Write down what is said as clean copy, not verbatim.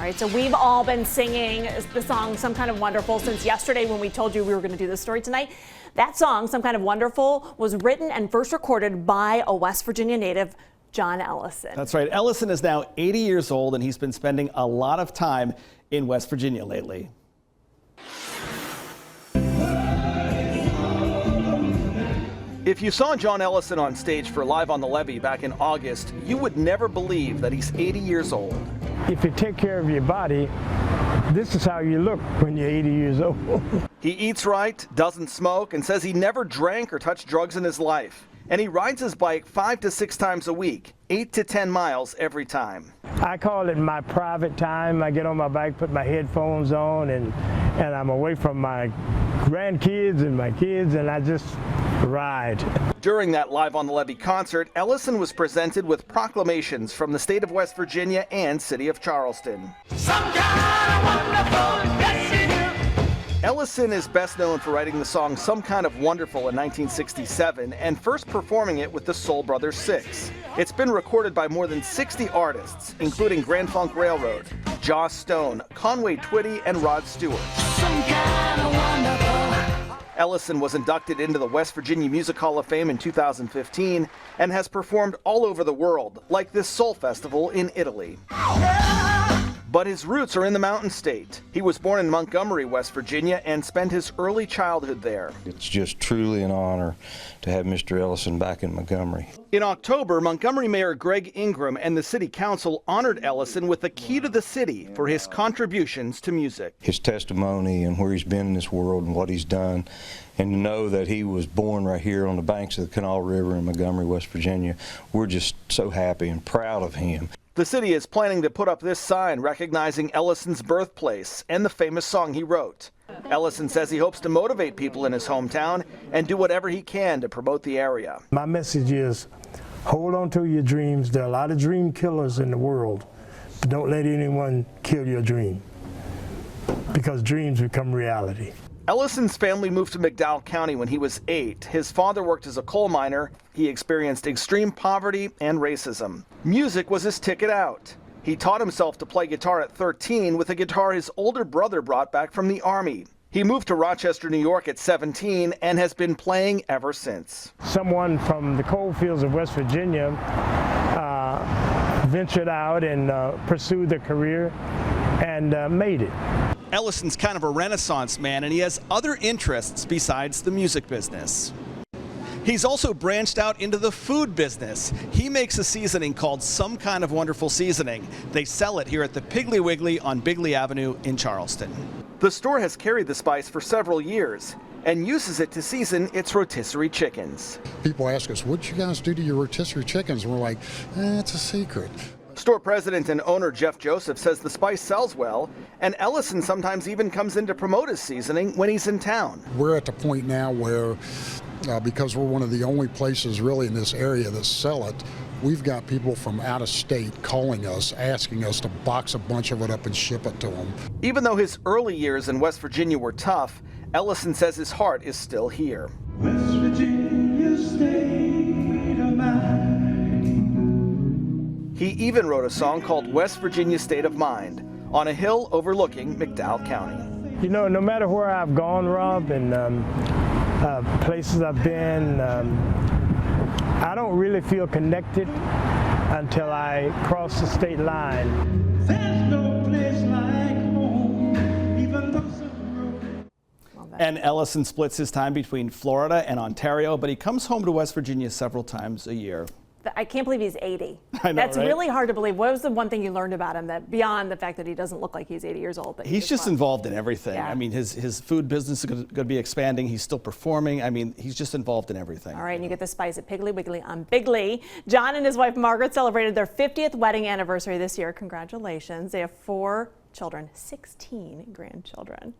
All right, so we've all been singing the song Some Kind of Wonderful since yesterday when we told you we were going to do this story tonight. That song, Some Kind of Wonderful, was written and first recorded by a West Virginia native, John Ellison. That's right. Ellison is now 80 years old, and he's been spending a lot of time in West Virginia lately. If you saw John Ellison on stage for Live on the Levee back in August, you would never believe that he's 80 years old. If you take care of your body, this is how you look when you're 80 years old. He eats right, doesn't smoke, and says he never drank or touched drugs in his life. And he rides his bike 5 to 6 times a week, 8 to 10 miles every time. I call it my private time. I get on my bike, put my headphones on, and I'm away from my grandkids and my kids, and I just ride. During that Live on the Levee concert, Ellison was presented with proclamations from the state of West Virginia and city of Charleston. Some kind of wonderful, yes you do. Ellison is best known for writing the song Some Kind of Wonderful in 1967 and first performing it with the Soul Brothers 6. It's been recorded by more than 60 artists, including Grand Funk Railroad, Joss Stone, Conway Twitty, and Rod Stewart. Some kind of wonderful. Ellison was inducted into the West Virginia Music Hall of Fame in 2015 and has performed all over the world, like this Soul Festival in Italy. But his roots are in the Mountain State. He was born in Montgomery, West Virginia, and spent his early childhood there. It's just truly an honor to have Mr. Ellison back in Montgomery. In October, Montgomery Mayor Greg Ingram and the City Council honored Ellison with the Key to the City for his contributions to music. His testimony and where he's been in this world and what he's done, and to know that he was born right here on the banks of the Canal River in Montgomery, West Virginia, we're just so happy and proud of him. The city is planning to put up this sign recognizing Ellison's birthplace and the famous song he wrote. Ellison says he hopes to motivate people in his hometown and do whatever he can to promote the area. My message is, hold on to your dreams. There are a lot of dream killers in the world, but don't let anyone kill your dream, because dreams become reality. Ellison's family moved to McDowell County when he was 8. His father worked as a coal miner. He experienced extreme poverty and racism. Music was his ticket out. He taught himself to play guitar at 13 with a guitar his older brother brought back from the Army. He moved to Rochester, New York at 17 and has been playing ever since. Someone from the coal fields of West Virginia ventured out and pursued their career and made it. Ellison's kind of a Renaissance man, and he has other interests besides the music business. He's also branched out into the food business. He makes a seasoning called Some Kind of Wonderful Seasoning. They sell it here at the Piggly Wiggly on Bigley Avenue in Charleston. The store has carried the spice for several years and uses it to season its rotisserie chickens. People ask us, what you guys do to your rotisserie chickens? And we're like, it's a secret. Store president and owner Jeff Joseph says the spice sells well, and Ellison sometimes even comes in to promote his seasoning when he's in town. We're at the point now where, because we're one of the only places really in this area that sell it, we've got people from out of state calling us, asking us to box a bunch of it up and ship it to them. Even though his early years in West Virginia were tough, Ellison says his heart is still here. West Virginia state of mind. He even wrote a song called West Virginia State of Mind on a hill overlooking McDowell County. You know, no matter where I've gone, Rob, and places I've been, I don't really feel connected until I cross the state line. There's no place like home, even though And Ellison splits his time between Florida and Ontario, but he comes home to West Virginia several times a year. I can't believe he's 80. I know, That's right? Really hard to believe. What was the one thing you learned about him that beyond the fact that he doesn't look like he's 80 years old? That He's just involved in everything. Yeah. I mean, his food business is going to be expanding. He's still performing. I mean, he's just involved in everything. All right, and you get the spice at Piggly Wiggly on Bigley. John and his wife Margaret celebrated their 50th wedding anniversary this year. Congratulations. They have 4 children, 16 grandchildren.